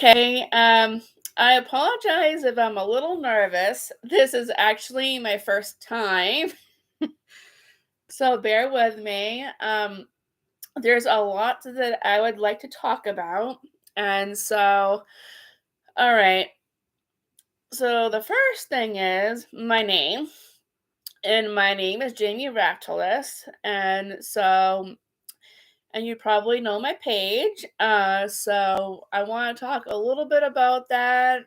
Okay, I apologize if I'm a little nervous. This is actually my first time, so bear with me. There's a lot that I would like to talk about, and so, all right. So the first thing is my name, and my name is Jamie Raftelis, and you probably know my page. So I want to talk a little bit about that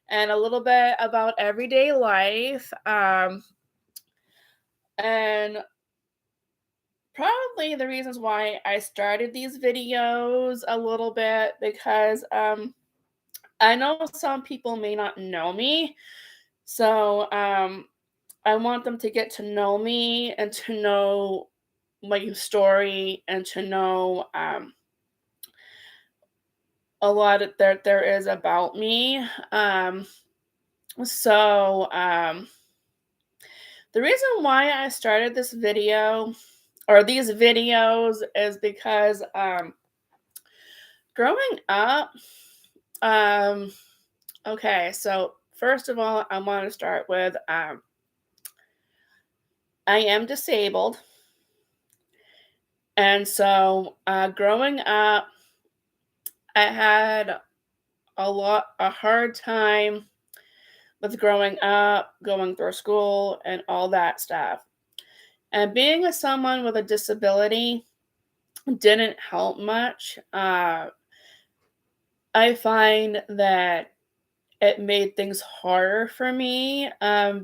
and a little bit about everyday life. And probably the reasons why I started these videos a little bit because I know some people may not know me. So I want them to get to know me and to know my story and to know a lot of there is about me. So the reason why I started this video or these videos is because growing up, um okay, so first of all, I want to start with I am disabled. And so growing up, I had a hard time with growing up, going through school and all that stuff. And being a someone with a disability didn't help much. I find that it made things harder for me.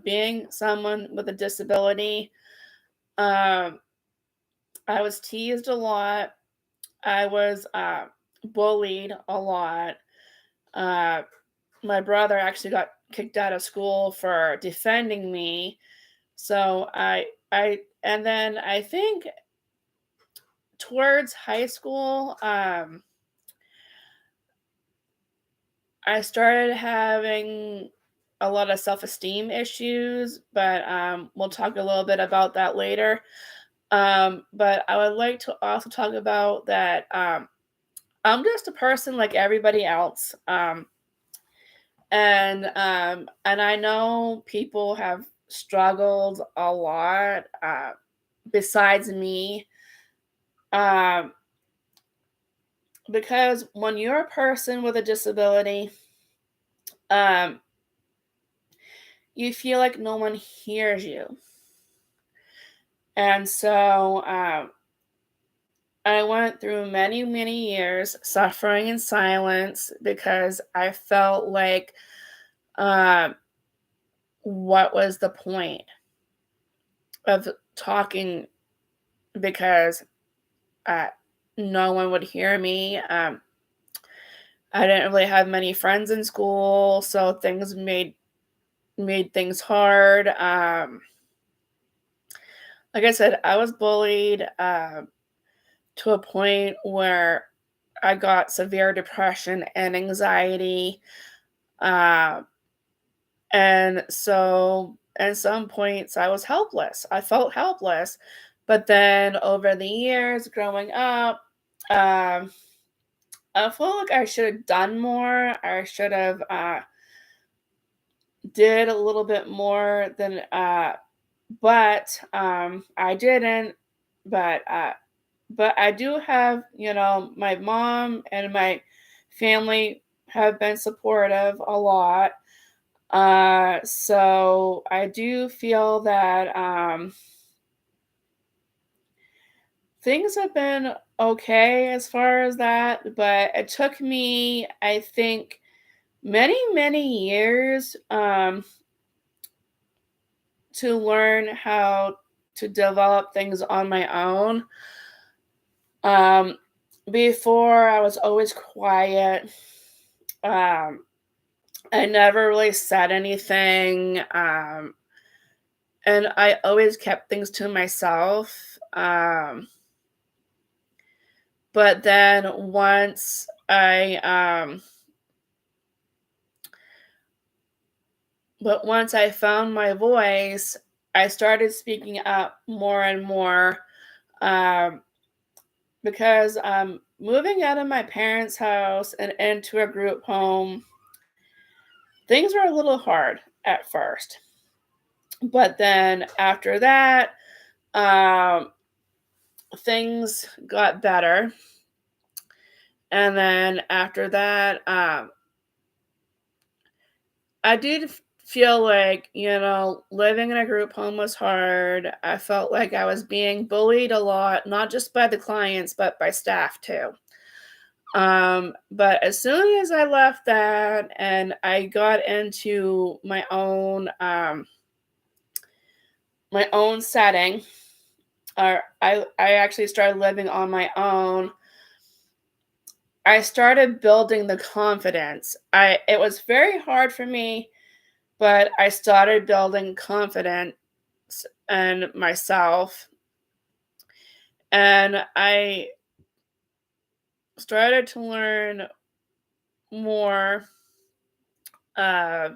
Being someone with a disability, um, I was teased a lot. I was bullied a lot. Uh, my brother actually got kicked out of school for defending me. So and then I think towards high school, I started having a lot of self-esteem issues, but we'll talk a little bit about that later. But I would like to also talk about that I'm just a person like everybody else. And I know people have struggled a lot besides me. Um, because when you're a person with a disability, um, you feel like no one hears you. And so I went through many, many years suffering in silence because I felt like, um, what was the point of talking because uh, no one would hear me. I didn't really have many friends in school, so things made things hard. Like I said, I was bullied to a point where I got severe depression and anxiety. Uh, and so at some points I was helpless. I felt helpless. But then over the years growing up, um, I feel like I should have done more. I should have did a little bit more than but I didn't. But but I do have, my mom and my family have been supportive a lot. So I do feel that things have been okay as far as that, but it took me, I think, many, many years to learn how to develop things on my own. Um, Before I was always quiet. Um, I never really said anything. And I always kept things to myself. But then once I found my voice, I started speaking up more and more. Um, because moving out of my parents' house and into a group home, things were a little hard at first. But then after that, um, things got better. And then after that, I did feel like, living in a group home was hard. I felt like I was being bullied a lot, not just by the clients, but by staff too. But as soon as I left that and I got into my own setting, or I actually started living on my own, I started building the confidence. I It was very hard for me, but I started building confidence in myself, and I started to learn more uh,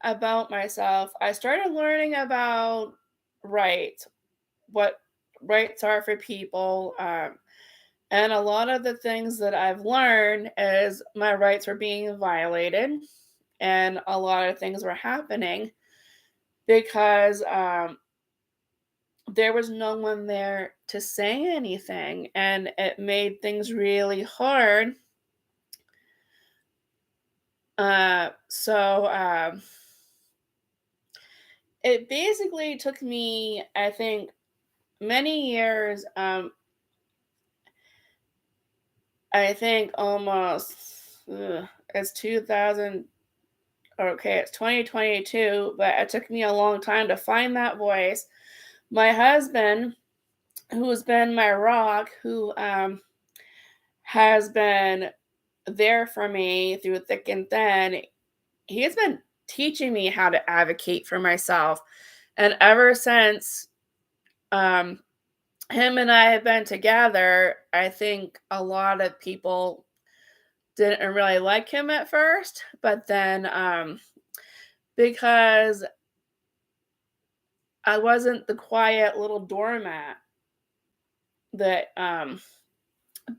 about myself. I started learning about rights, what rights are for people. And a lot of the things that I've learned is my rights were being violated, and a lot of things were happening because there was no one there to say anything, and it made things really hard. So it basically took me, I think, many years. I think almost it's 2000. Okay, it's 2022, but it took me a long time to find that voice. My husband, who's been my rock, who has been there for me through thick and thin, he's been teaching me how to advocate for myself. And ever since um, him and I have been together, I think a lot of people didn't really like him at first, but then because I wasn't the quiet little doormat that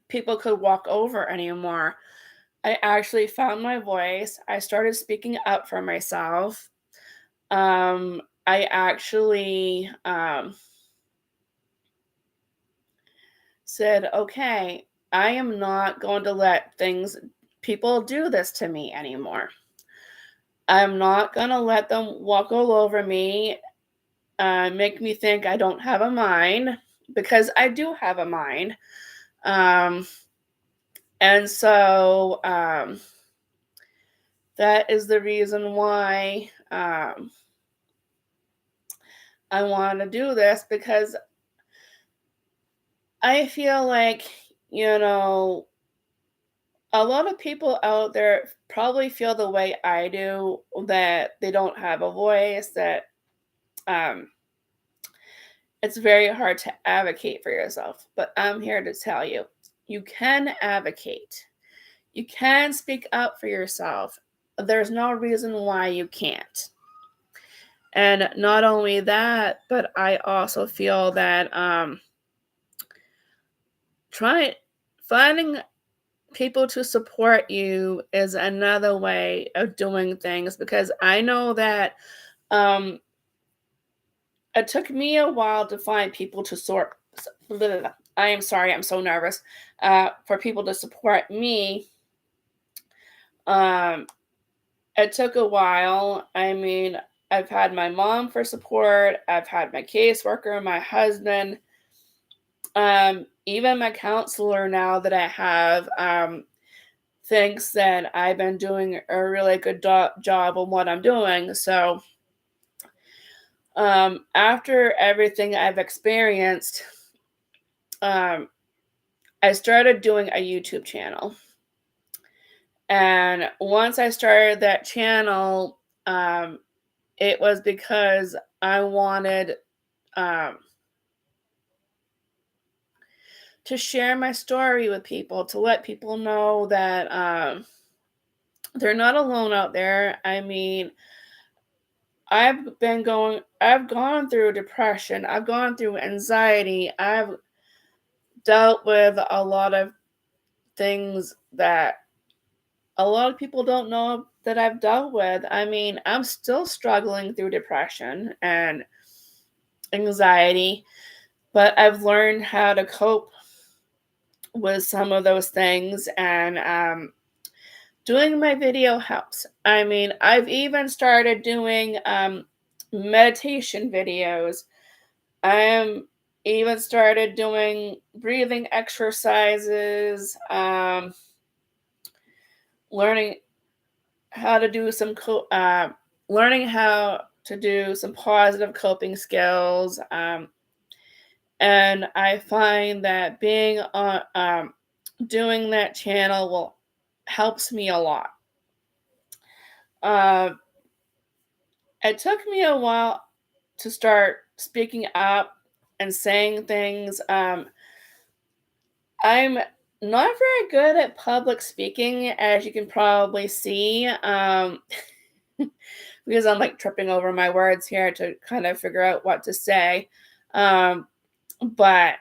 people could walk over anymore. I actually found my voice. I started speaking up for myself. I actually said, okay, I am not going to let people do this to me anymore. I'm not going to let them walk all over me, make me think I don't have a mind, because I do have a mind. Um, and so that is the reason why I want to do this, because I feel like, you know, a lot of people out there probably feel the way I do, that they don't have a voice, that um, it's very hard to advocate for yourself. But I'm here to tell you, you can advocate. You can speak up for yourself. There's no reason why you can't. And not only that, but I also feel that try finding people to support you is another way of doing things, because I know that um it took me a while to find people to sort. I am sorry, I'm so nervous. For people to support me, um, it took a while. I mean, I've had my mom for support. I've had my caseworker, my husband, even my counselor now that I have. Thinks that I've been doing a really good job on what I'm doing. So, after everything I've experienced, um, I started doing a YouTube channel. And once I started that channel, it was because I wanted um, to share my story with people, to let people know that they're not alone out there. I mean, I've gone through depression. I've gone through anxiety. I've dealt with a lot of things that a lot of people don't know that I've dealt with. I mean, I'm still struggling through depression and anxiety, but I've learned how to cope with some of those things, and doing my video helps. I mean, I've even started doing meditation videos. I'm even started doing breathing exercises, learning how to do some learning how to do some positive coping skills. And I find that being on doing that channel will helps me a lot. Uh, it took me a while to start speaking up and saying things. I'm not very good at public speaking, as you can probably see, because I'm like tripping over my words here to kind of figure out what to say. Um, but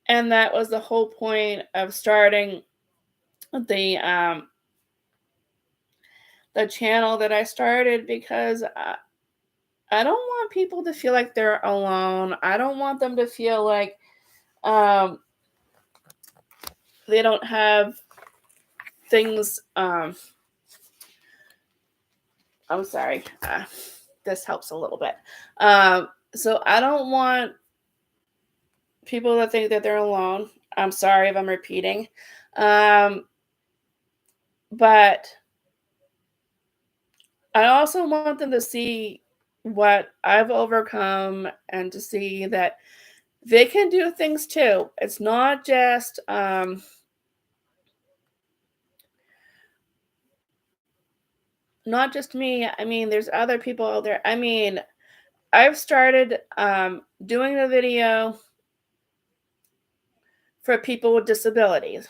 and that was the whole point of starting the um, the channel that I started, because I don't want people to feel like they're alone. I don't want them to feel like um, they don't have things. I'm sorry. This helps a little bit. So I don't want people to think that they're alone. I'm sorry if I'm repeating. Um, but I also want them to see what I've overcome and to see that they can do things too. It's not just me. I mean, there's other people out there. I mean, I've started doing the video for people with disabilities.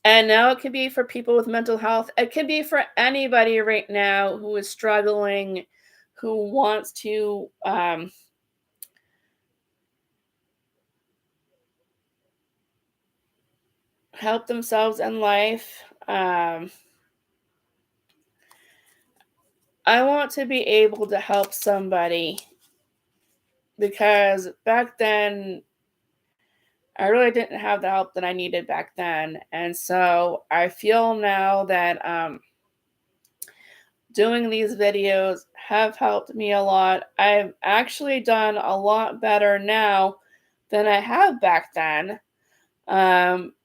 And now it can be for people with mental health. It can be for anybody right now who is struggling, who wants to help themselves in life. I want to be able to help somebody, because back then I really didn't have the help that I needed back then. And so I feel now that doing these videos have helped me a lot. I've actually done a lot better now than I have back then.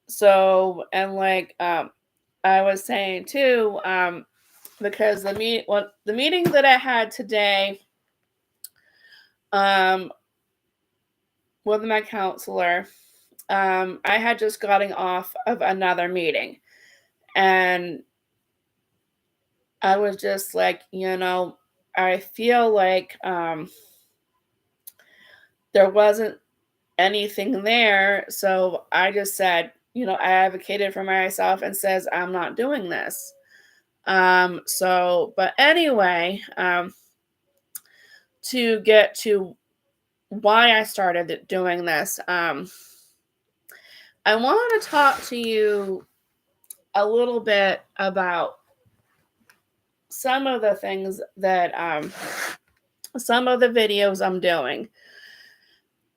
So and like I was saying too, because the meeting that I had today um with my counselor, I had just gotten off of another meeting, and I was just like, I feel like there wasn't anything there. So I just said, I advocated for myself and says I'm not doing this. But anyway, to get to why I started doing this, I want to talk to you a little bit about some of the things that some of the videos I'm doing.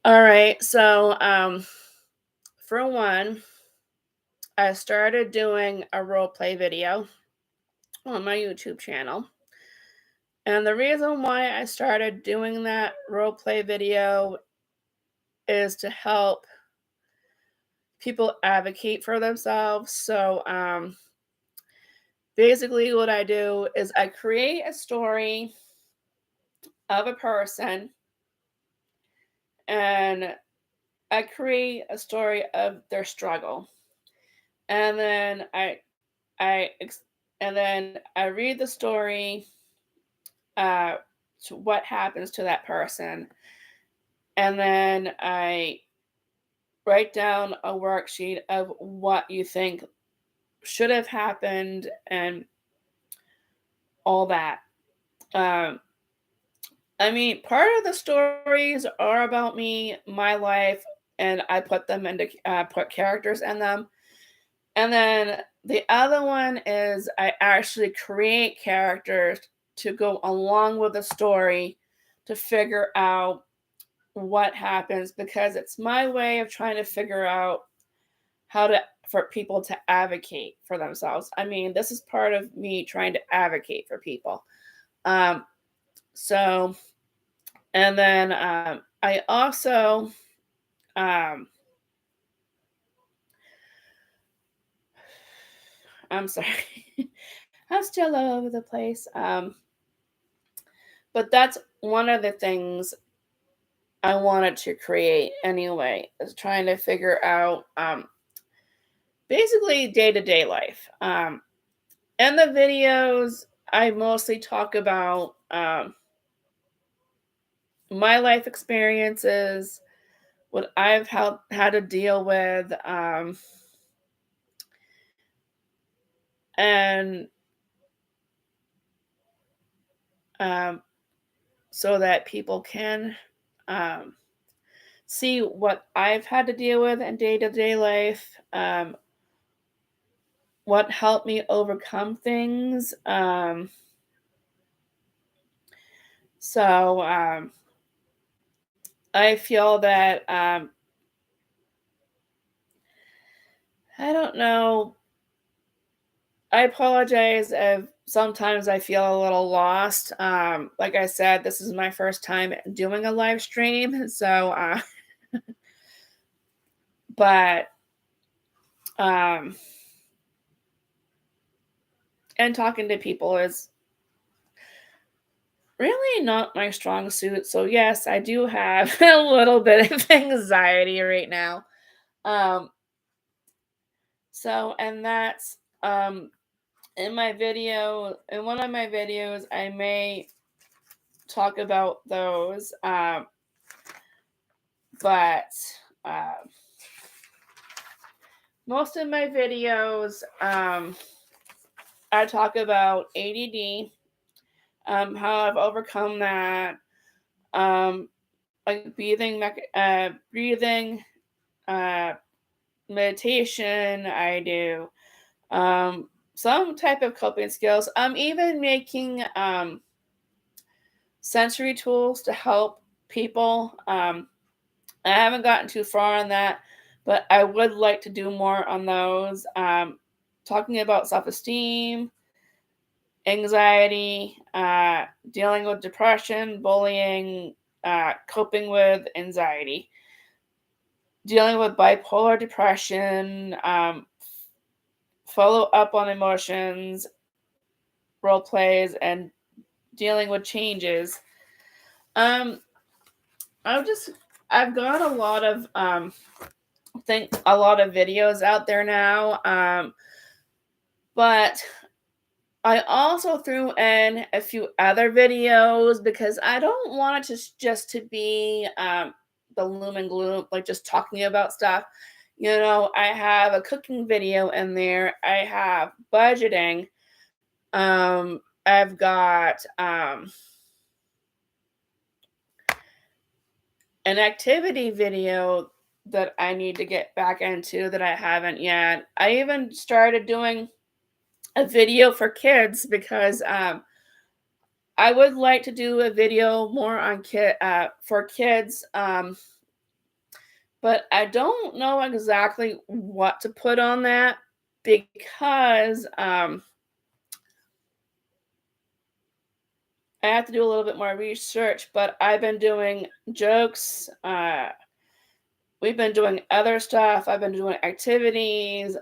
All right, so for one, I started doing a role play video on my YouTube channel. And the reason why I started doing that role play video is to help people advocate for themselves. So basically, what I do is I create a story of a person, and I create a story of their struggle. And then I ex- and then I read the story uh to what happens to that person, and then I write down a worksheet of what you think should have happened and all that. Um, I mean, part of the stories are about me, my life. and I put them into put characters in them. And then the other one is I actually create characters to go along with the story to figure out what happens, because it's my way of trying to figure out how to for people to advocate for themselves. I mean, this is part of me trying to advocate for people. Um, so, and then I also, um, I'm sorry, I'm still all over the place. But that's one of the things I wanted to create anyway, is trying to figure out basically day to day life. In the videos, I mostly talk about my life experiences, what I've had to deal with, and um, so that people can um, see what I've had to deal with in day to day life, what helped me overcome things. So I feel that I don't know. I apologize if sometimes I feel a little lost. Like I said, this is my first time doing a live stream, so but um, and talking to people is really not my strong suit. So yes, I do have a little bit of anxiety right now. Um, so and that's in my video, in one of my videos, I may talk about those. But um, most of my videos, I talk about ADD, how I've overcome that, um, like breathing, uh, meditation. I do some type of coping skills. I'm even making sensory tools to help people. I haven't gotten too far on that, but I would like to do more on those. Talking about self esteem, anxiety, dealing with depression, bullying, coping with anxiety, dealing with bipolar depression, follow up on emotions, role plays, and dealing with changes. Um, I've just I've got a lot of think a lot of videos out there now. But I also threw in a few other videos because I don't want it to just to be the loom and gloom, like just talking about stuff. I have a cooking video in there. I have budgeting. I've got an activity video that I need to get back into that I haven't yet. I even started doing a video for kids because I would like to do a video more on for kids, but I don't know exactly what to put on that because I have to do a little bit more research. But I've been doing jokes. We've been doing other stuff. I've been doing activities.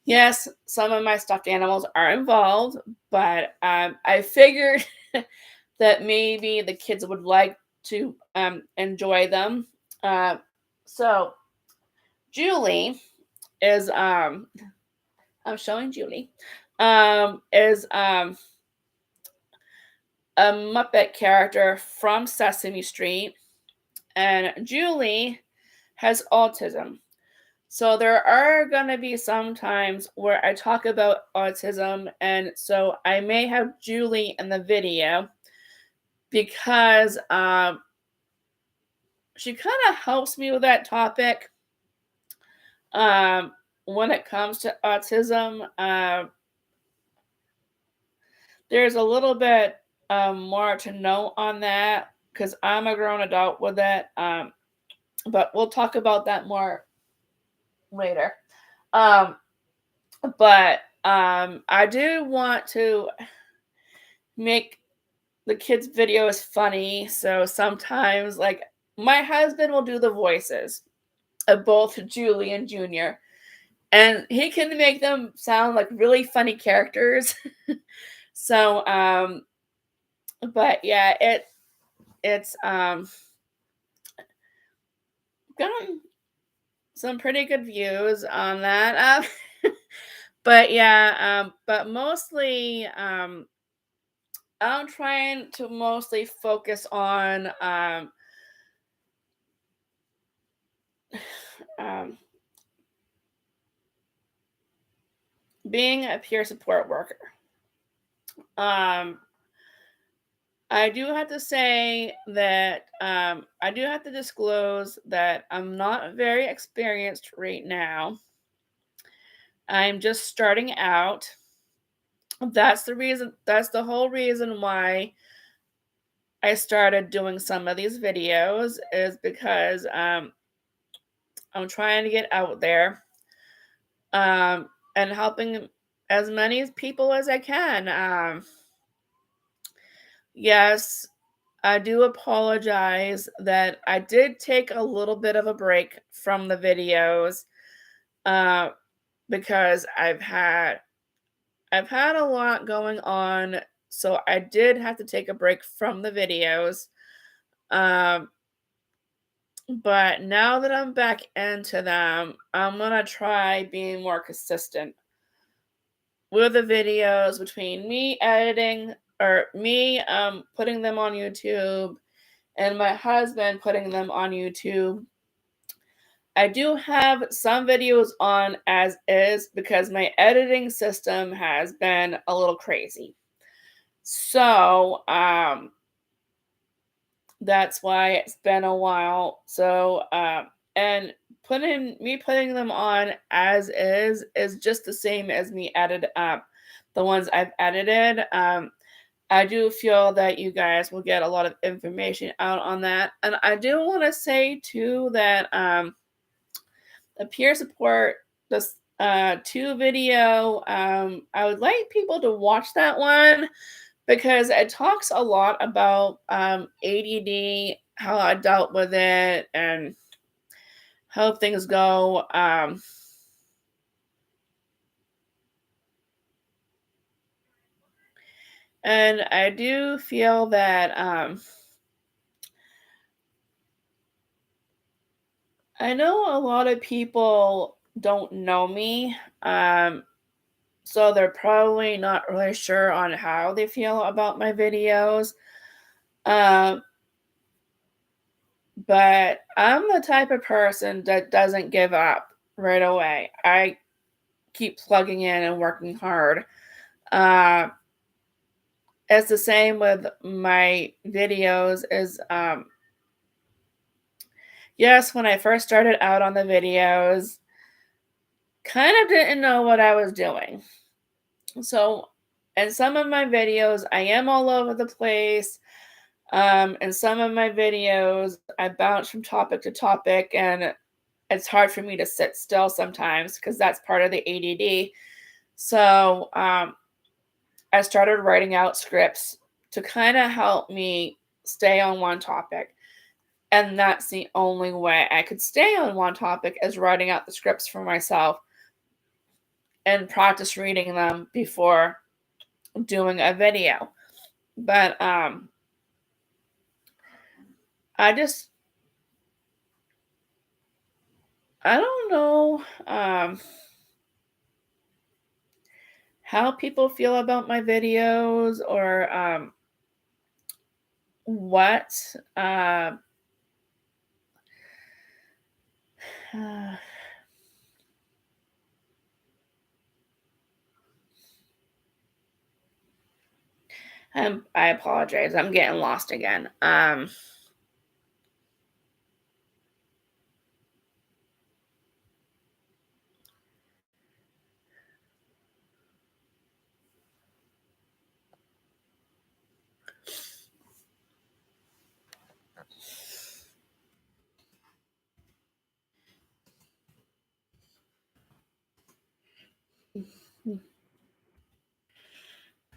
Yes, some of my stuffed animals are involved, but I figured that maybe the kids would like to enjoy them. Uh, so Julie is I'm showing Julie is a Muppet character from Sesame Street, and Julie has autism. So there are going to be some times where I talk about autism, and so I may have Julie in the video because she kind of helps me with that topic. Um, when it comes to autism, there's a little bit more to know on that because I'm a grown adult with it. But we'll talk about that more later. Um, but I do want to make the kids' videos funny. So sometimes, like, my husband will do the voices of both Julie and Junior, and he can make them sound like really funny characters. So, but yeah, it's gotten some pretty good views on that. But yeah, but mostly, I'm trying to mostly focus on um, being a peer support worker. Um, I do have to say that I do have to disclose that I'm not very experienced right now. I'm just starting out. That's the reason, that's the whole reason why I started doing some of these videos, is because I'm trying to get out there and helping as many people as I can. Yes, I do apologize that I did take a little bit of a break from the videos uh, because I've had a lot going on, so I did have to take a break from the videos. Um, but now that I'm back into them, I'm gonna try being more consistent with the videos between me editing or me putting them on YouTube and my husband putting them on YouTube. I do have some videos on as is because my editing system has been a little crazy. So, that's why it's been a while. So, and putting them on as is just the same as me edit up the ones I've edited. I do feel that you guys will get a lot of information out on that. And I do want to say too that the peer support, this two video, I would like people to watch that one because it talks a lot about ADD, how I dealt with it, and how things go. And I do feel that I know a lot of people don't know me, so they're probably not really sure on how they feel about my videos. Um, but I'm the type of person that doesn't give up right away. I keep plugging in and working hard. Uh, it's the same with my videos. Is yes, when I first started out on the videos, kind of didn't know what I was doing. So, in some of my videos, I am all over the place. In some of my videos, I bounce from topic to topic, and it's hard for me to sit still sometimes because that's part of the ADD. So, I started writing out scripts to kind of help me stay on one topic. And that's the only way I could stay on one topic is writing out the scripts for myself and practice reading them before doing a video. But I just I don't know how people feel about my videos or what I apologize. I'm getting lost again.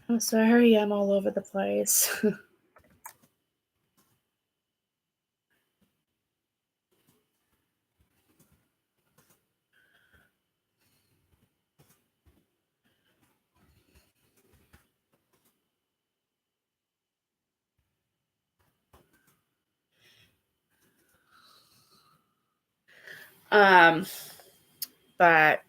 I'm sorry I'm all over the place. um, but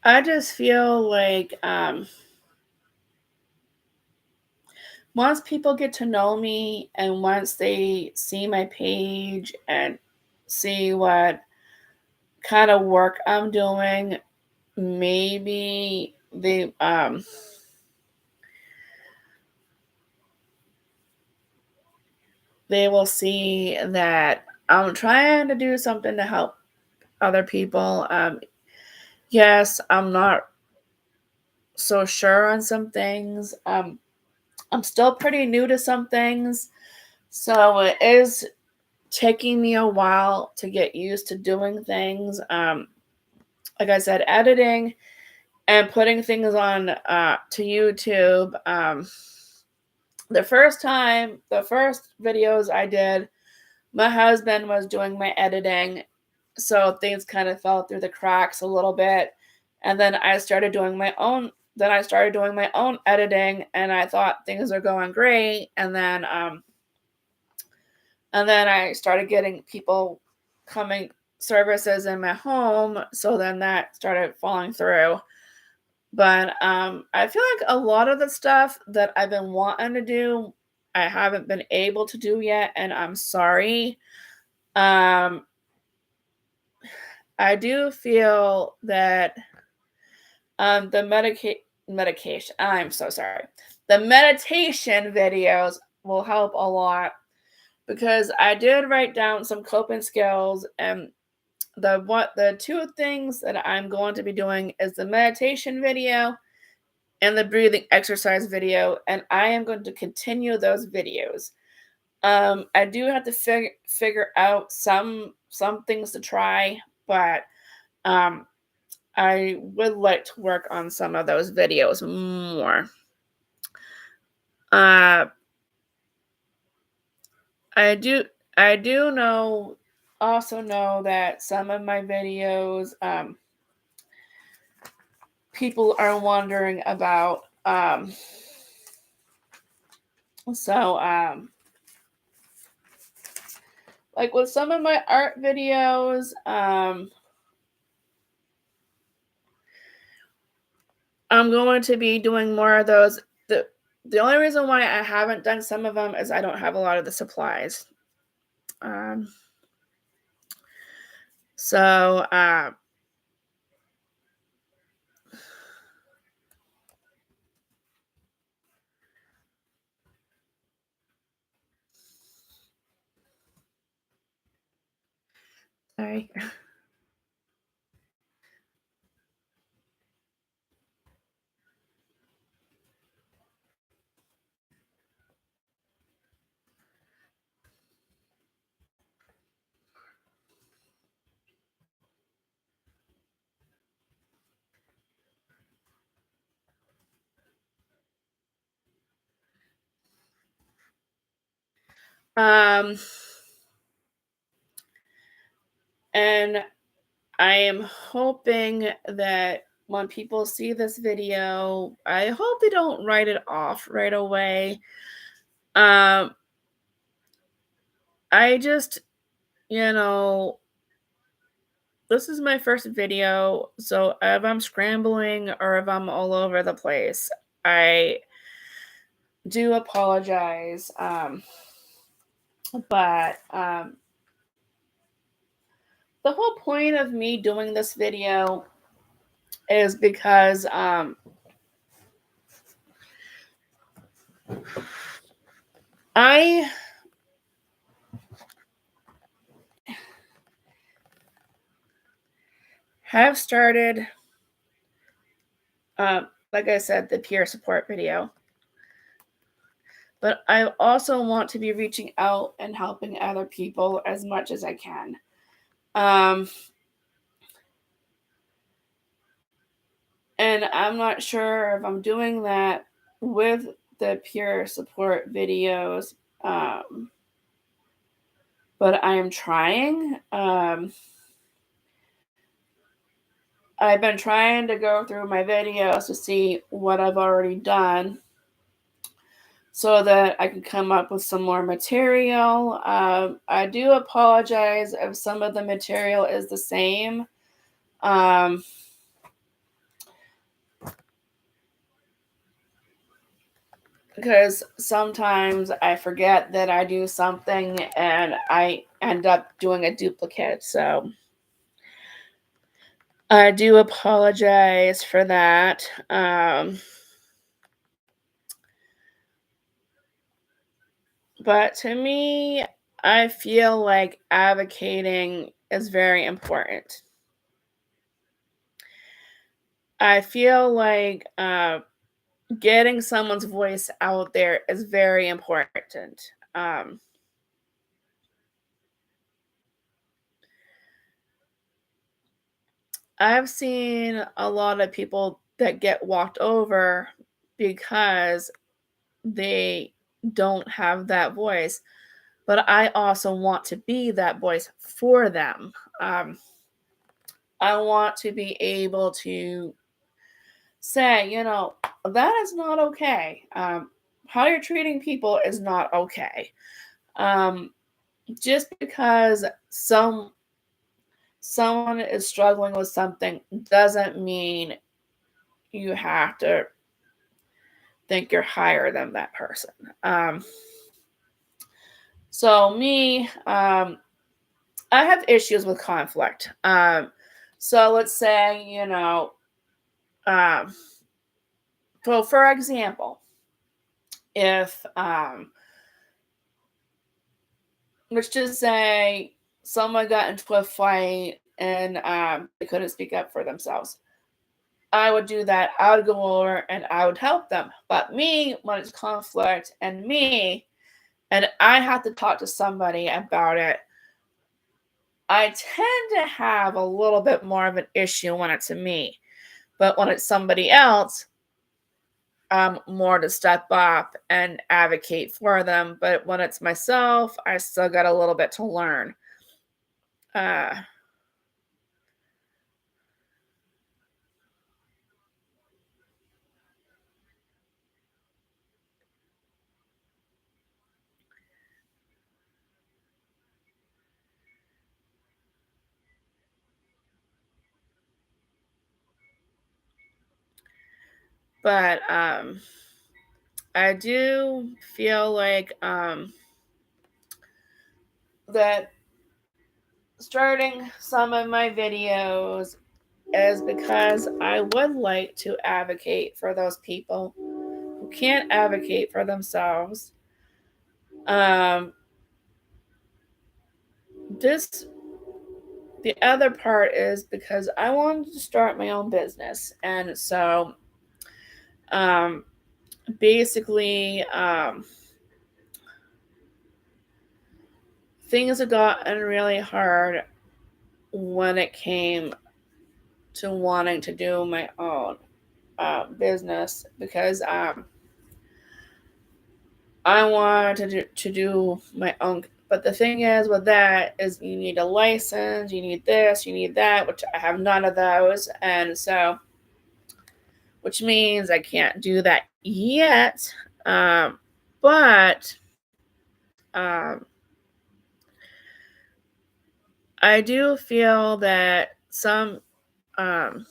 I just feel like once people get to know me and once they see my page and see what kind of work I'm doing, maybe they will see that I'm trying to do something to help other people. Yes, I'm not so sure on some things. I'm still pretty new to some things, so it is taking me a while to get used to doing things. Like I said, editing and putting things on to YouTube. The first videos I did, my husband was doing my editing, so things kind of fell through the cracks a little bit. And then I started doing my own. Then I started doing my own editing, and I thought things are going great. And then I started getting people coming services in my home, so then that started falling through. But I feel like a lot of the stuff that I've been wanting to do, I haven't been able to do yet, and I'm sorry. Um, I do feel that the medication. I'm so sorry. The meditation videos will help a lot because I did write down some coping skills, and the two things that I'm going to be doing is the meditation video and the breathing exercise video, and I am going to continue those videos. I do have to figure out some things to try, but um, I would like to work on some of those videos more. Uh, I do I do know also know that some of my videos people are wondering about. So like with some of my art videos, I'm going to be doing more of those. The only reason why I haven't done some of them is I don't have a lot of the supplies. Um, so sorry. Um, and I am hoping that when people see this video, I hope they don't write it off right away. Um, I just, you know, this is my first video, so if I'm scrambling or if I'm all over the place, I do apologize. But the whole point of me doing this video is because I have started, like I said, the peer support video. but I also want to be reaching out and helping other people as much as I can. Um, and I'm not sure if I'm doing that with the peer support videos, um, but I am trying. I've been trying to go through my videos to see what I've already done so that I can come up with some more material. I do apologize if some of the material is the same. Um, because sometimes I forget that I do something and I end up doing a duplicate. So I do apologize for that. But to me, I feel like advocating is very important. I feel like getting someone's voice out there is very important. Um, I've seen a lot of people that get walked over because they don't have that voice, but I also want to be that voice for them. Um, I want to be able to say, that is not okay. How you're treating people is not okay. Um, just because someone is struggling with something doesn't mean you have to think you're higher than that person. So me, I have issues with conflict. So let's say, um, so for example, if let's just say someone got into a fight and they couldn't speak up for themselves. I would do that. I would go over and I would help them. But me, when it's conflict and I have to talk to somebody about it, I tend to have a little bit more of an issue when it's me. But when it's somebody else, I'm more to step up and advocate for them. But when it's myself, I still got a little bit to learn. Uh, but I do feel like that starting some of my videos is because I would like to advocate for those people who can't advocate for themselves. Um, this the other part is because I wanted to start my own business, and so um, basically things have gotten really hard when it came to wanting to do my own business because I wanted to do my own. But the thing is with that is you need a license, you need this, you need that, which I have none of those. And so, which means I can't do that yet. But um, I do feel that some um,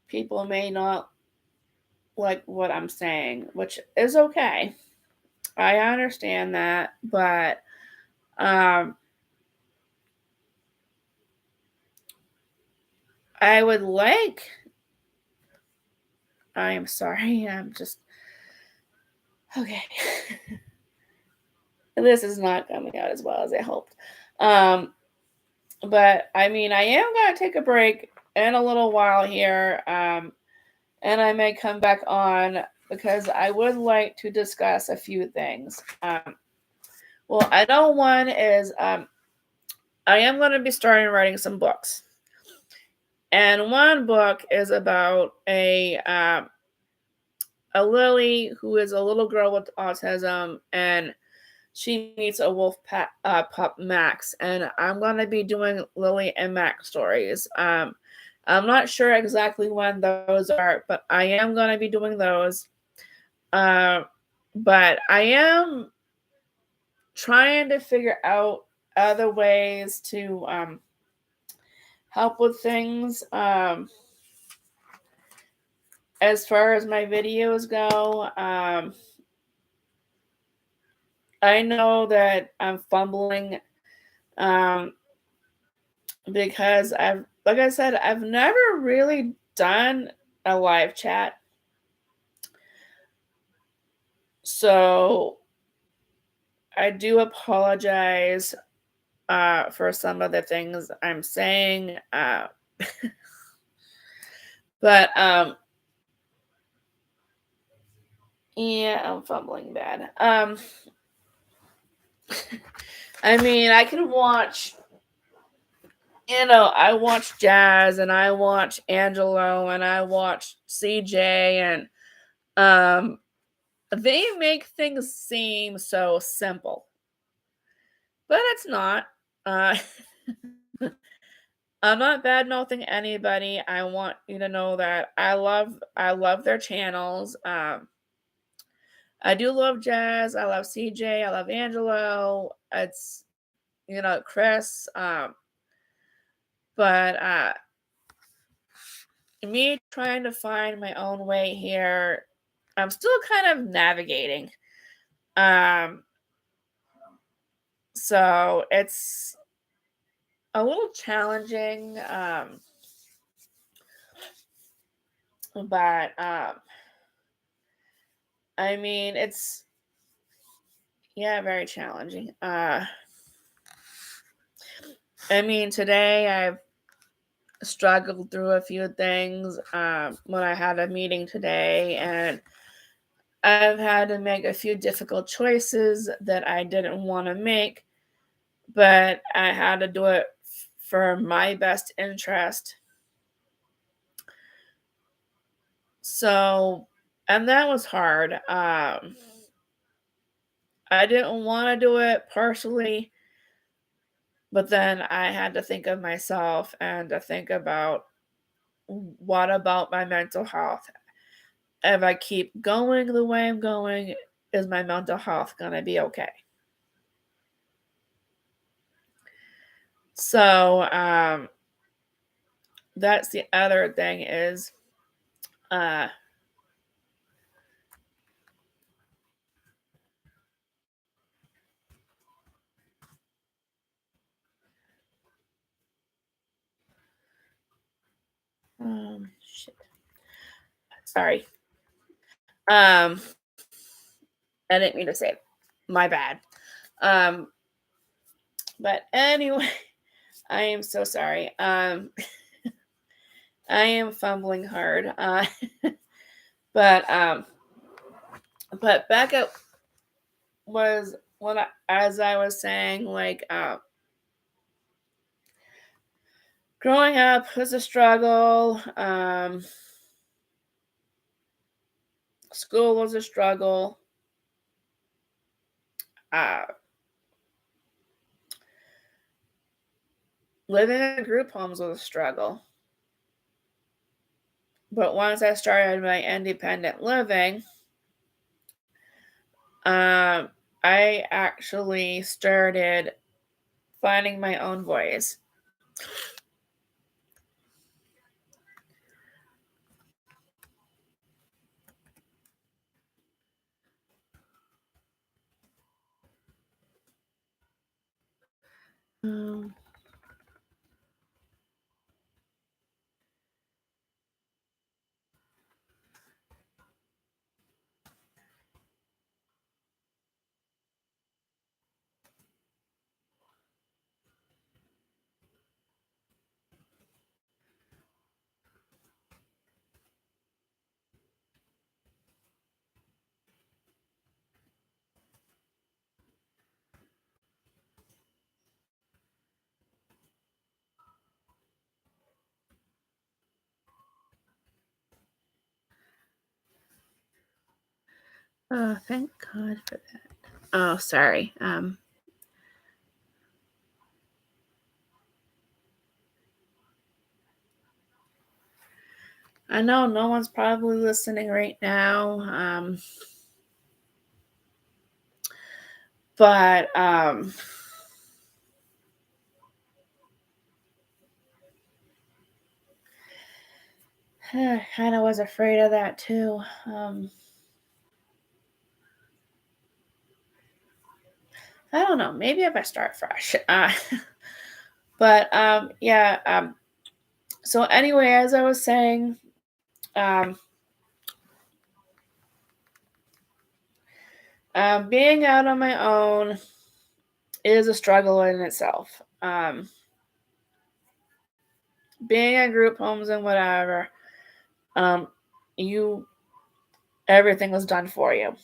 people may not like what I'm saying, which is okay. I understand that, but um, I would like. I am sorry. I'm just okay. This is not coming out as well as I hoped. Um, But I mean, I am going to take a break in a little while here, and I may come back on because I would like to discuss a few things. Well, I know one is I am going to be starting writing some books. And one book is about a Lily who is a little girl with autism, and she meets a pup Max, and I'm gonna be doing Lily and Max stories. I'm not sure exactly when those are, but I am gonna be doing those. Uh, but I am trying to figure out other ways to help with things. As far as my videos go, I know that I'm fumbling um, because like I said, I've never really done a live chat. So I do apologize for some of the things I'm saying. But yeah, I'm fumbling bad. I mean, I can watch, I watch Jazz and I watch Angelo and I watch CJ, and um they make things seem so simple, but it's not. Uh, I'm not bad mouthing anybody. I want you to know that I love their channels. I do love Jazz. I love CJ. I love Angelo. It's Chris. But me trying to find my own way here, I'm still kind of navigating. Um, so it's a little challenging. But I mean, it's yeah, very challenging. I mean, today I've struggled through a few things. When I had a meeting today, and I've had to make a few difficult choices that I didn't want to make, but I had to do it for my best interest. So, and that was hard. I didn't want to do it partially, but then I had to think of myself and to think about what about my mental health? If I keep going the way I'm going, is my mental health going to be okay? So, that's the other thing is, uh, shit. Sorry. Um, I didn't mean to say it. My bad. Um, but anyway, I am so sorry. I am fumbling hard. But but back up was when as I was saying, like, growing up was a struggle. School was a struggle. Uh, Living in group homes was a struggle. But once I started my independent living, um, I actually started finding my own voice. Um, Oh, thank God for that. Oh, sorry. I know no one's probably listening right now. But I kind of was afraid of that too. I don't know. Maybe if I start fresh. But yeah. So anyway, as I was saying, um, being out on my own is a struggle in itself. Being at group homes and whatever, um, you everything was done for you.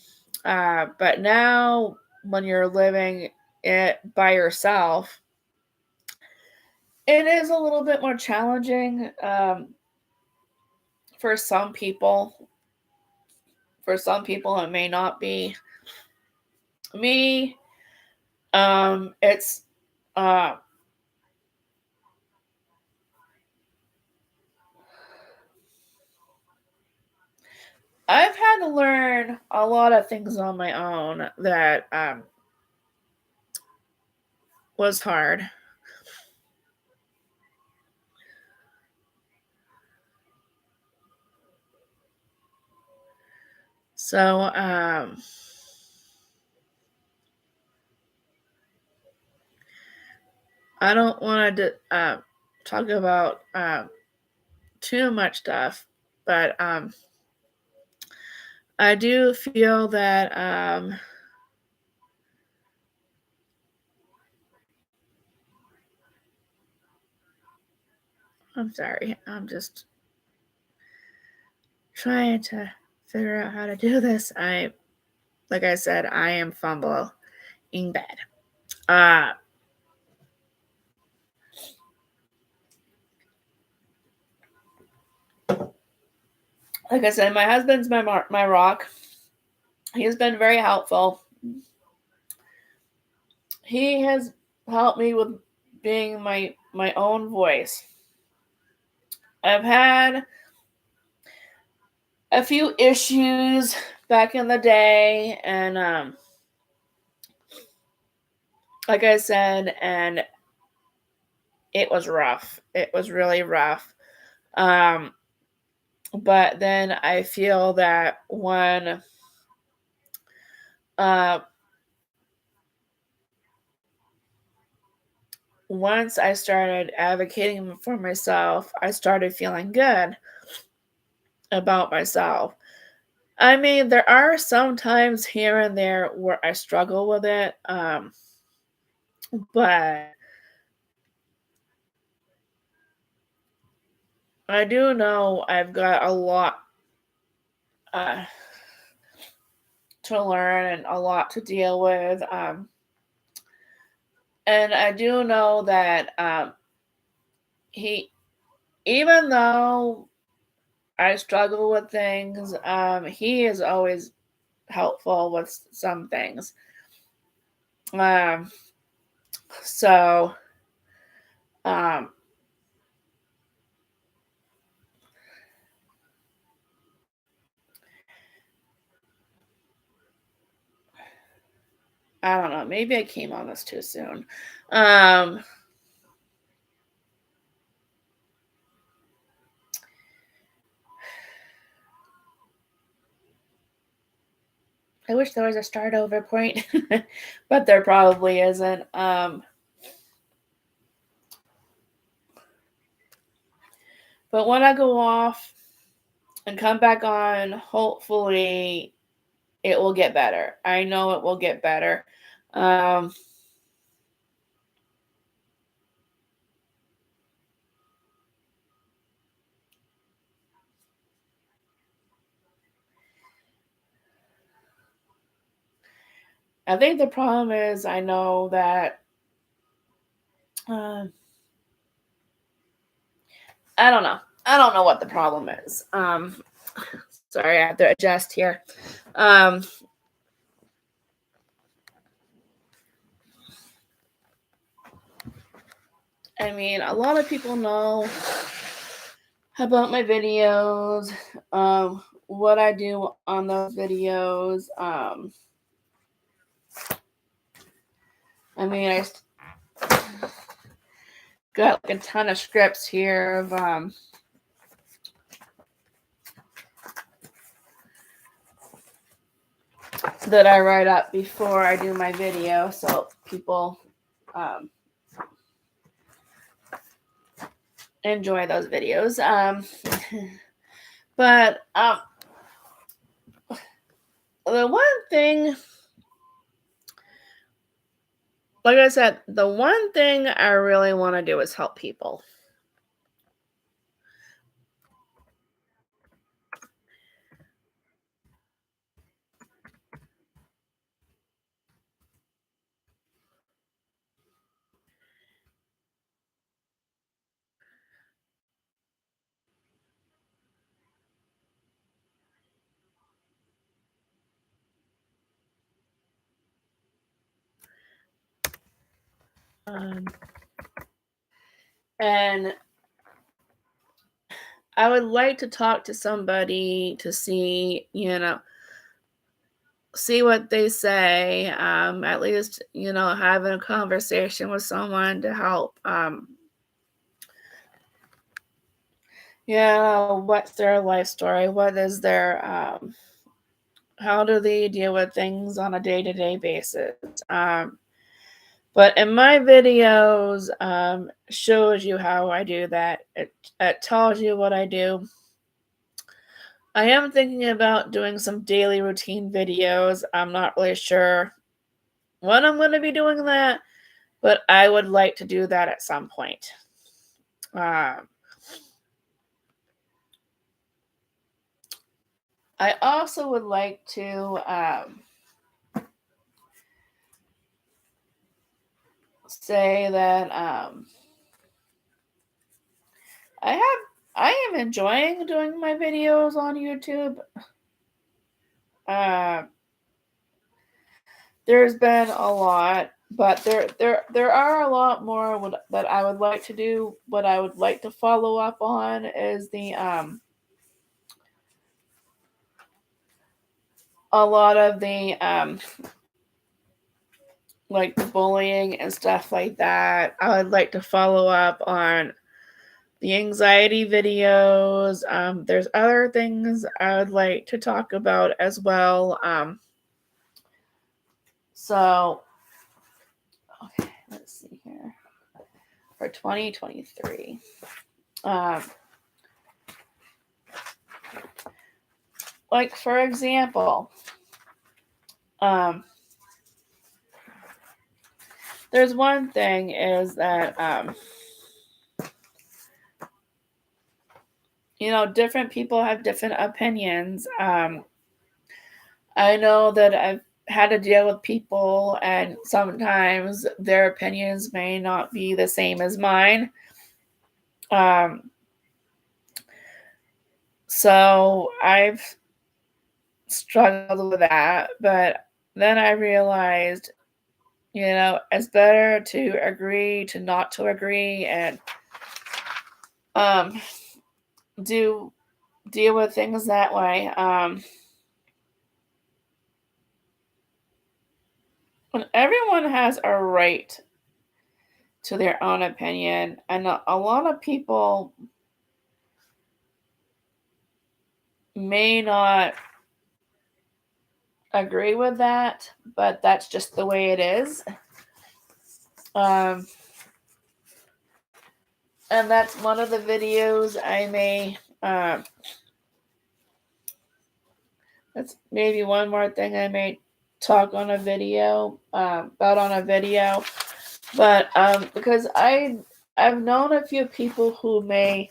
But now, when you're living it by yourself, it is a little bit more challenging for some people. For some people, it may not be. Me, it's uh, I've had to learn a lot of things on my own that was hard. So I don't want to talk about too much stuff, but I do feel that I'm sorry. I'm just trying to figure out how to do this. Like I said, I am fumbling bad. Uh, like I said, my husband's my rock. He's been very helpful. He has helped me with being my own voice. I've had a few issues back in the day, and like I said, and it was rough. It was really rough. Um, but then I feel that uh, once I started advocating for myself, I started feeling good about myself. I mean, there are some times here and there where I struggle with it, but I do know I've got a lot uh, to learn and a lot to deal with. And I do know that he, even though I struggle with things, he is always helpful with some things. Um, so, um, I don't know. Maybe I came on this too soon. Um, I wish there was a start over point, but there probably isn't. But when I go off and come back on, hopefully it will get better. I know it will get better. Um, I think the problem is I know that uh, I don't know. I don't know what the problem is. Sorry, I have to adjust here. Um, I mean, a lot of people know about my videos, what I do on those videos. I mean, got like a ton of scripts here of that I write up before I do my video, so people um, enjoy those videos. But the one thing, like I said, the one thing I really want to do is help people. Um, and I would like to talk to somebody to see, see what they say. At least, having a conversation with someone to help. What's their life story? What is their, how do they deal with things on a day to day basis? But in my videos, shows you how I do that. It tells you what I do. I am thinking about doing some daily routine videos. I'm not really sure when I'm going to be doing that, but I would like to do that at some point. Um, I also would like to say that I have I am enjoying doing my videos on YouTube. Uh, there's been a lot, but there are a lot more that I would like to do. What I would like to follow up on is the a lot of the like the bullying and stuff like that. I would like to follow up on the anxiety videos. There's other things I would like to talk about as well. So okay, let's see here for 2023. Um, like for example, um, there's one thing is that different people have different opinions. I know that I've had to deal with people, and sometimes their opinions may not be the same as mine. Um, so I've struggled with that, but then I realized, it's better to agree to not to agree and um, do deal with things that way. And everyone has a right to their own opinion, and a lot of people may not agree with that, but that's just the way it is. Um, and that's one of the videos I may. That's maybe one more thing I may talk on a video about on a video, but because I've known a few people who may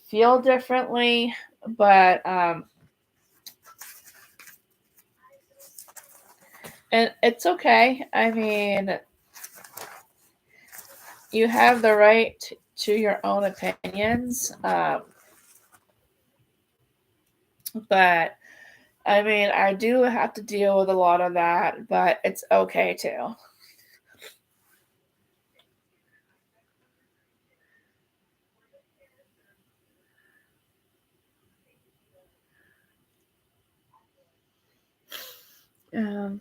feel differently, but and it's okay. I mean, you have the right to your own opinions, but I mean, I do have to deal with a lot of that, but it's okay too. Um,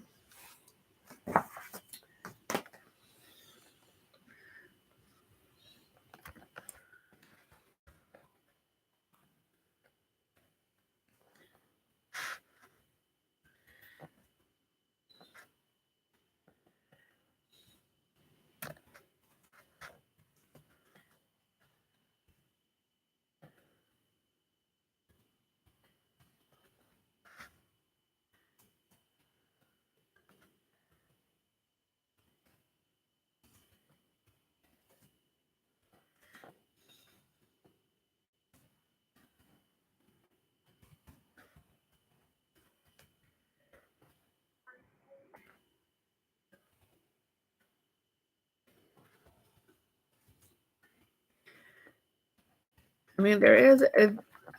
I mean, there is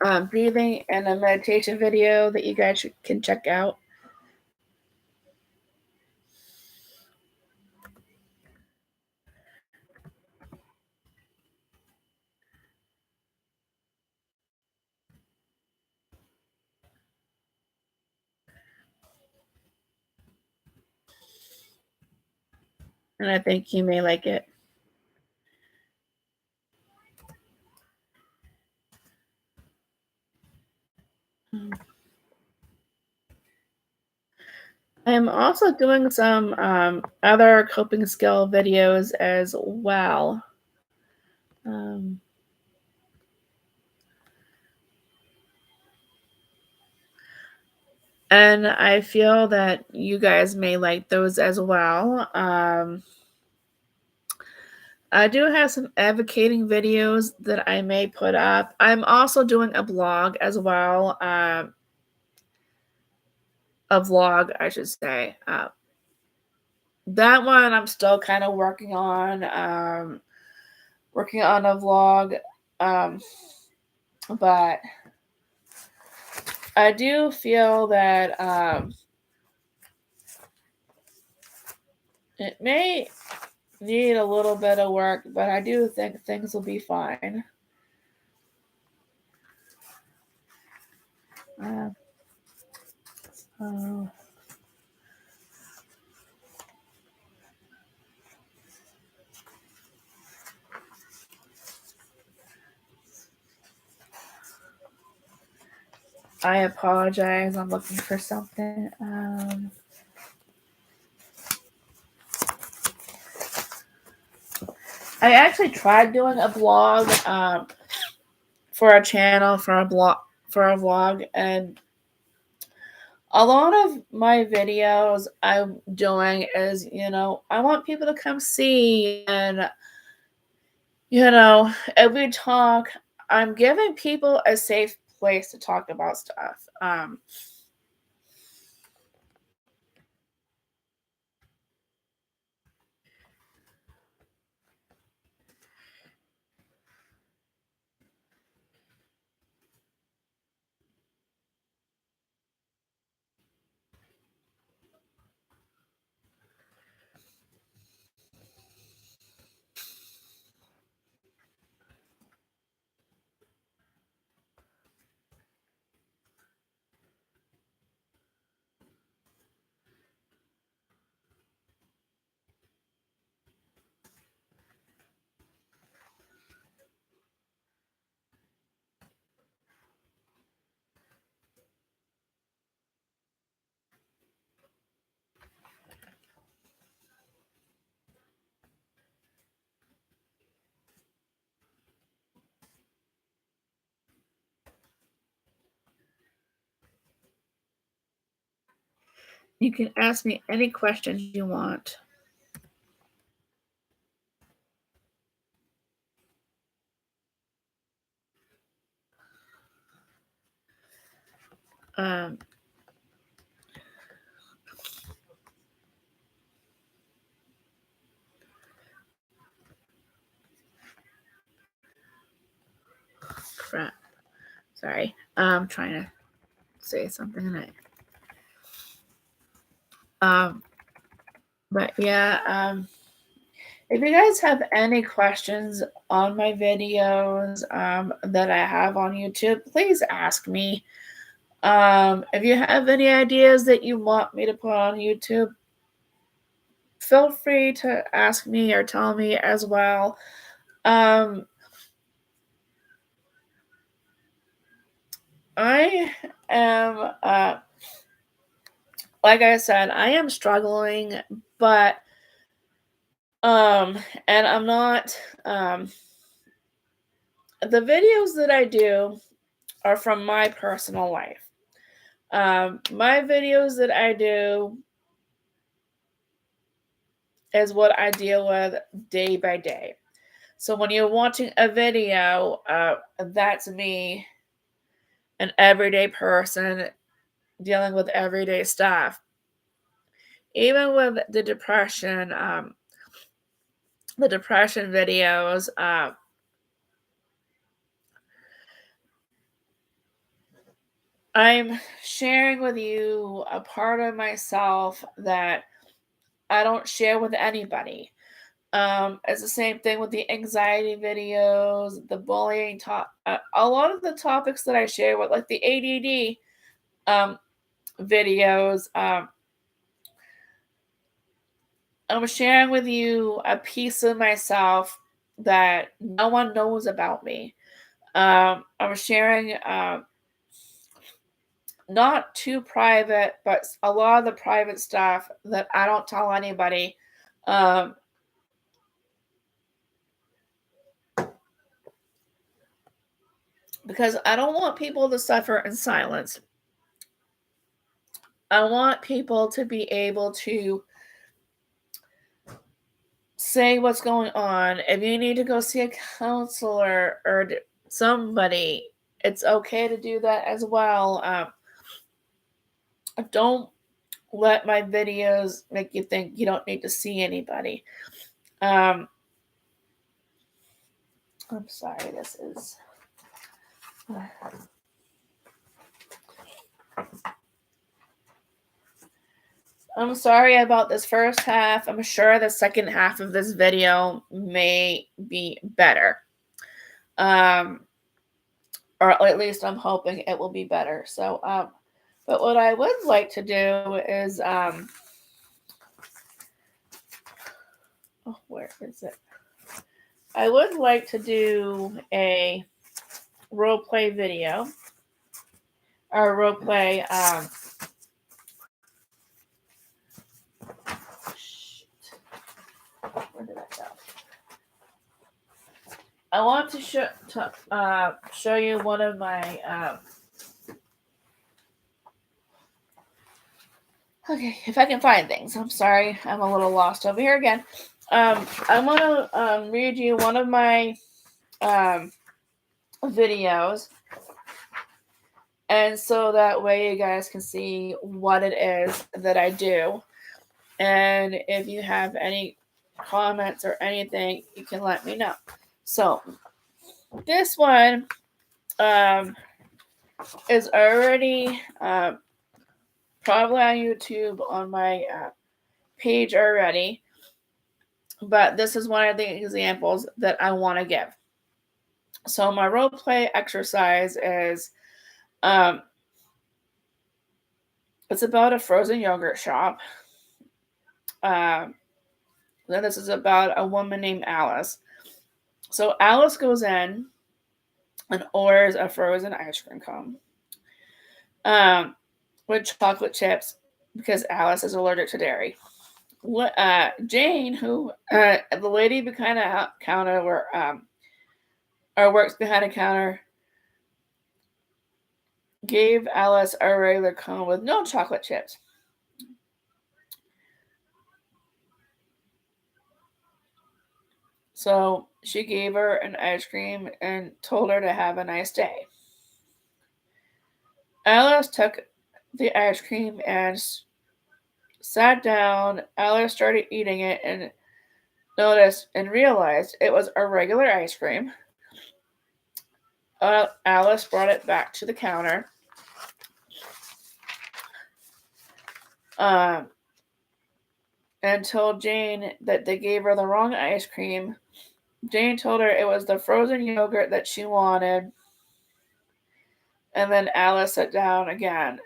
a breathing and a meditation video that you guys can check out. And I think you may like it. Mm. I'm also doing some other coping skill videos as well. Um, and I feel that you guys may like those as well. I do have some advocating videos that I may put up. I'm also doing a blog as well. A vlog, I should say. That one I'm still kind of working on a vlog. Um, but I do feel that it may need a little bit of work, but I do think things will be fine. Uh, uh, I apologize. I'm looking for something. I actually tried doing a blog for a channel for a vlog, and a lot of my videos I'm doing is, I want people to come see, and if we talk, I'm giving people a safe place to talk about stuff. You can ask me any questions you want. Um, Crap. Sorry. I'm trying to say something and um but yeah, if you guys have any questions on my videos that I have on YouTube, please ask me. If you have any ideas that you want me to put on YouTube, feel free to ask me or tell me as well. Um, I am, like I said, I am struggling, but, and I'm not, the videos that I do are from my personal life. My videos that I do is what I deal with day by day. So when you're watching a video, that's me, an everyday person dealing with everyday stuff. Even with the depression videos, I'm sharing with you a part of myself that I don't share with anybody. It's the same thing with the anxiety videos, the bullying a lot of the topics that I share with, like the ADD videos. I'm sharing with you a piece of myself that no one knows about me. I'm sharing not too private, but a lot of the private stuff that I don't tell anybody. Um, because I don't want people to suffer in silence. I want people to be able to say what's going on. If you need to go see a counselor or somebody, it's okay to do that as well. Don't let my videos make you think you don't need to see anybody. I'm sorry, this is. I'm sorry about this first half. I'm sure the second half of this video may be better. Or at least I'm hoping it will be better. So, but what I would like to do is, oh, where is it? I would like to do a role play video or role play, where did I go? I want to show you one of my, okay, if I can find things. I'm sorry, I'm a little lost over here again. I want to read you one of my videos, and so that way you guys can see what it is that I do. And if you have any comments or anything, you can let me know. So this one is already probably on YouTube on my page already, but this is one of the examples that I want to give. So my role play exercise is it's about a frozen yogurt shop. Then this is about a woman named Alice. So Alice goes in and orders a frozen ice cream cone with chocolate chips because Alice is allergic to dairy. Jane, who the lady behind the counter, or works behind a counter, gave Alice a regular cone with no chocolate chips. So she gave her an ice cream and told her to have a nice day. Alice took the ice cream and sat down. Alice started eating it and noticed and realized it was a regular ice cream. Alice brought it back to the counter. And told Jane that they gave her the wrong ice cream. Jane told her it was the frozen yogurt that she wanted. And then Alice sat down again.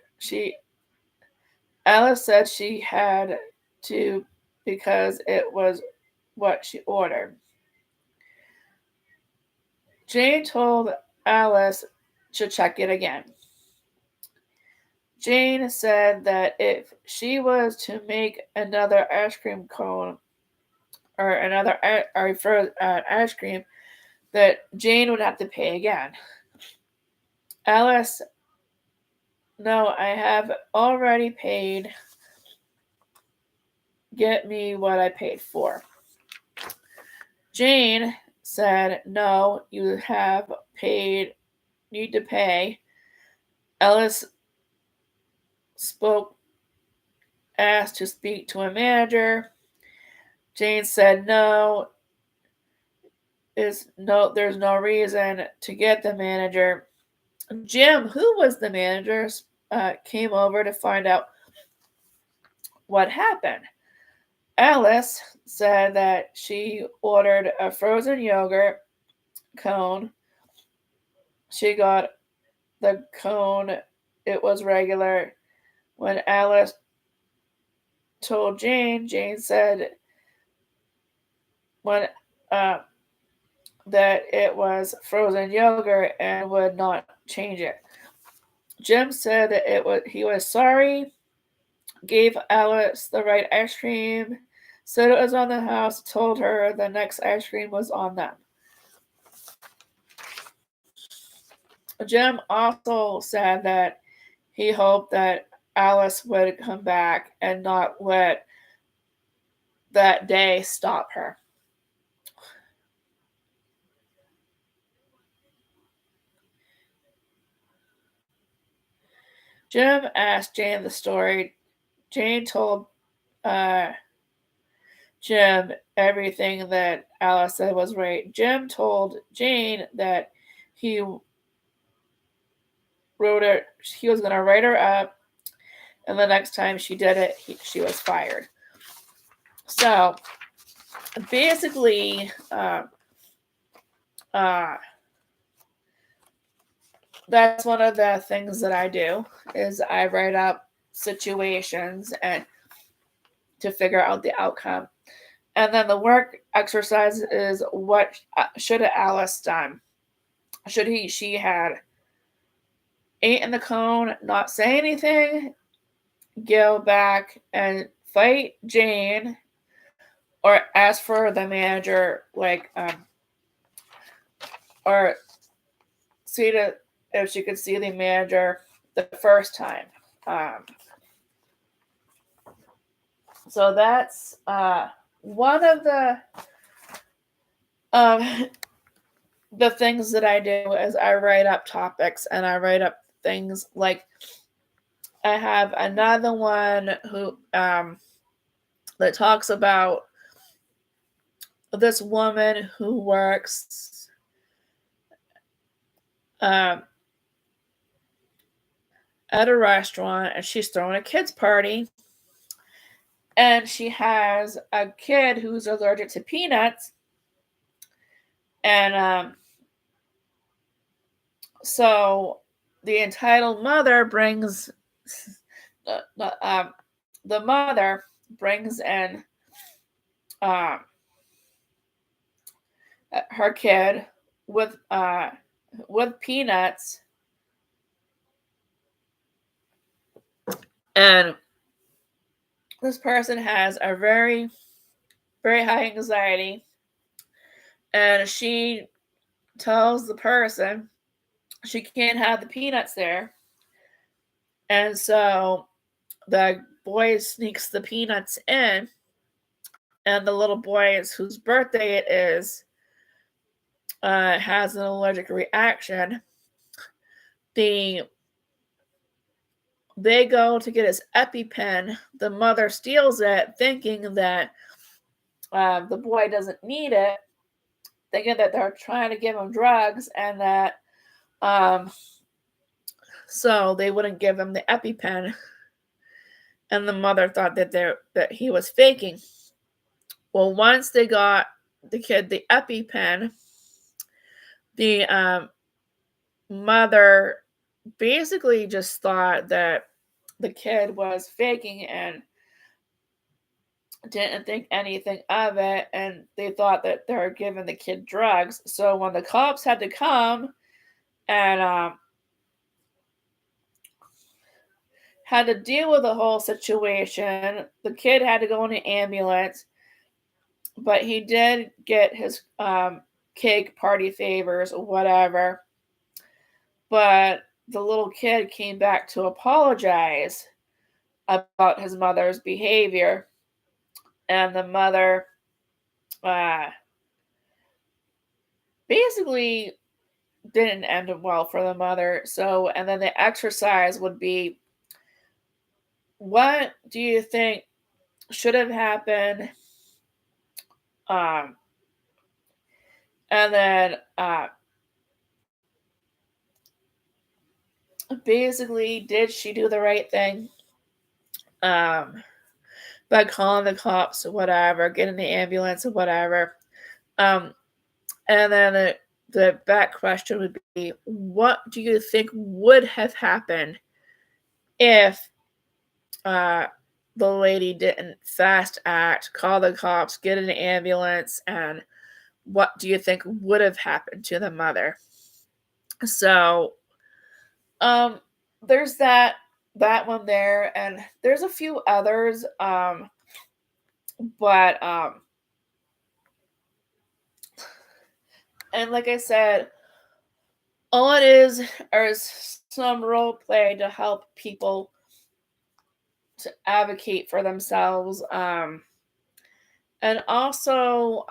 Alice said she had to because it was what she ordered. Jane told Alice to check it again. Jane said that if she was to make another ice cream cone or another ice cream, that Jane would have to pay again. Alice, no, I have already paid. Get me what I paid for. Jane said, no, you have paid, need to pay. Alice asked to speak to a manager. Jane said, there's no reason to get the manager. Jim, who was the manager, came over to find out what happened. Alice said that she ordered a frozen yogurt cone. She got the cone, it was regular. When Alice told Jane said when that it was frozen yogurt and would not change it. Jim said that he was sorry, gave Alice the right ice cream, said it was on the house, told her the next ice cream was on them. Jim also said that he hoped that Alice would come back and not let that day stop her. Jim asked Jane the story. Jane told Jim everything that Alice said was right. Jim told Jane that he was going to write her up, and the next time she did it, she was fired. So basically, that's one of the things that I do is I write up situations and to figure out the outcome. And then the work exercise is what should Alice done? Should she had eaten the cone, not say anything, go back and fight Jane, or ask for the manager, or see if she could see the manager the first time. So that's one of the things that I do is I write up topics and I write up things like I have another one who that talks about this woman who works at a restaurant and she's throwing a kids party and she has a kid who's allergic to peanuts and so the entitled mother brings the mother brings in her kid with peanuts, and this person has a very, very high anxiety, and she tells the person she can't have the peanuts there, and so the boy sneaks the peanuts in, and the little boy whose birthday it is has an allergic reaction. They go to get his EpiPen. The mother steals it, thinking that the boy doesn't need it, thinking that they're trying to give him drugs, and that so they wouldn't give him the EpiPen. And the mother thought that he was faking. Well, once they got the kid the EpiPen, the mother basically just thought that the kid was faking and didn't think anything of it, and they thought that they were giving the kid drugs. So when the cops had to come and had to deal with the whole situation, the kid had to go in an ambulance, but he did get his cake party favors or whatever. But the little kid came back to apologize about his mother's behavior, and the mother uh, basically didn't end well for the mother. So, and then the exercise would be, what do you think should have happened? Um, and then basically, did she do the right thing? Um, by calling the cops or whatever, getting the ambulance or whatever. Um, and then the back question would be, what do you think would have happened if uh, the lady didn't fast act, call the cops, get an ambulance, and what do you think would have happened to the mother? So, um, there's that one there, and there's a few others, but and like I said, all it is some role play to help people to advocate for themselves. And also,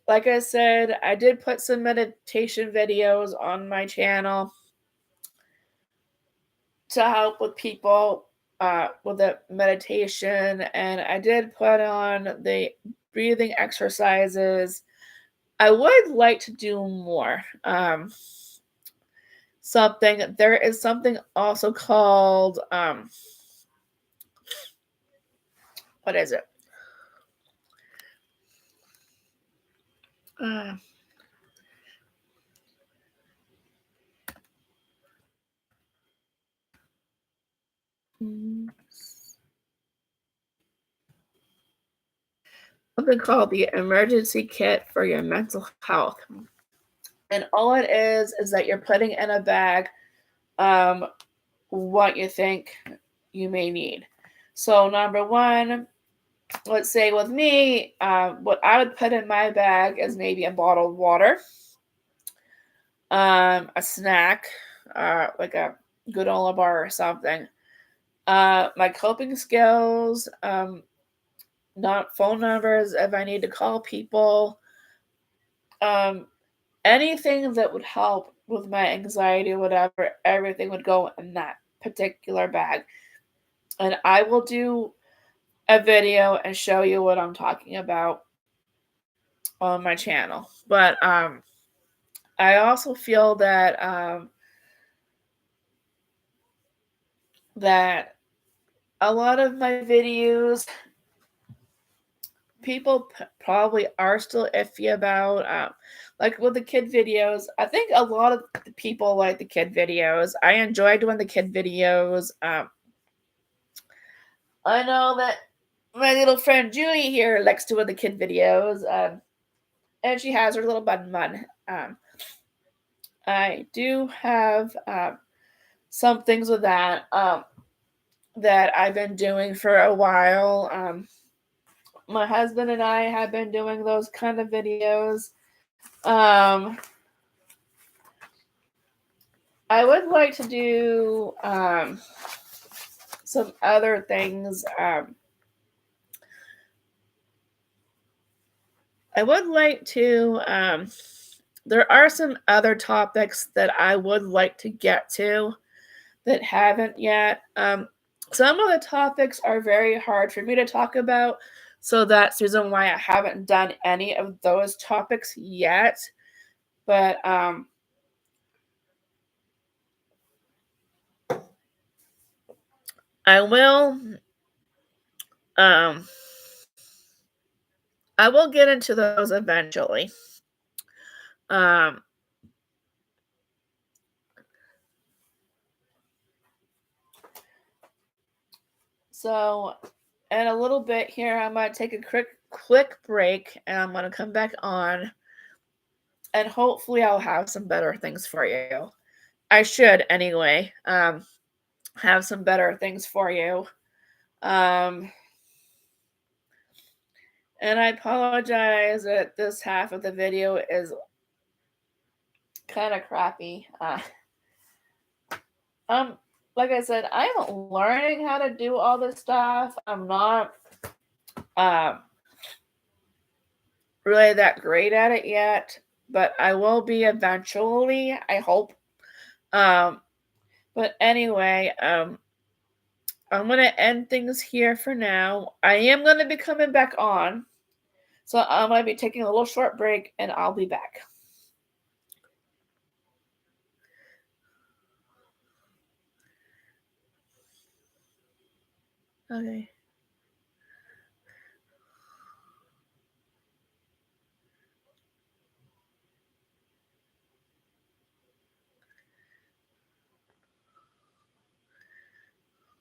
like I said, I did put some meditation videos on my channel to help with people with the meditation, and I did put on the breathing exercises. I would like to do more. There is something also called what is it? Uh, Something called the emergency kit for your mental health. And all it is that you're putting in a bag um, what you think you may need. So, number one, let's say with me, what I would put in my bag is maybe a bottle of water, a snack, like a granola bar or something, my coping skills, not phone numbers if I need to call people, um, anything that would help with my anxiety or whatever, everything would go in that particular bag. And I will do a video and show you what I'm talking about on my channel. But I also feel that that a lot of my videos people probably are still iffy about like with the kid videos. I think a lot of people like the kid videos. I enjoy doing the kid videos. I know that my little friend Julie here likes doing the kid videos, and she has her little bun. I do have some things with that that I've been doing for a while. My husband and I have been doing those kind of videos. Um, I would like to do some other things. I would like to. There are some other topics that I would like to get to that haven't yet. Some of the topics are very hard for me to talk about, so that's the reason why I haven't done any of those topics yet. But I will um I will get into those eventually. Um So in a little bit here, I'm gonna take a quick break, and I'm gonna come back on, and hopefully I'll have some better things for you. I should anyway. Have some better things for you. Um, and I apologize that this half of the video is kind of crappy. Um, like I said, I'm learning how to do all this stuff. I'm not um really that great at it yet, but I will be eventually, I hope. Um, but anyway, I'm gonna end things here for now. I am gonna be coming back on, so I'm gonna be taking a little short break, and I'll be back. Okay.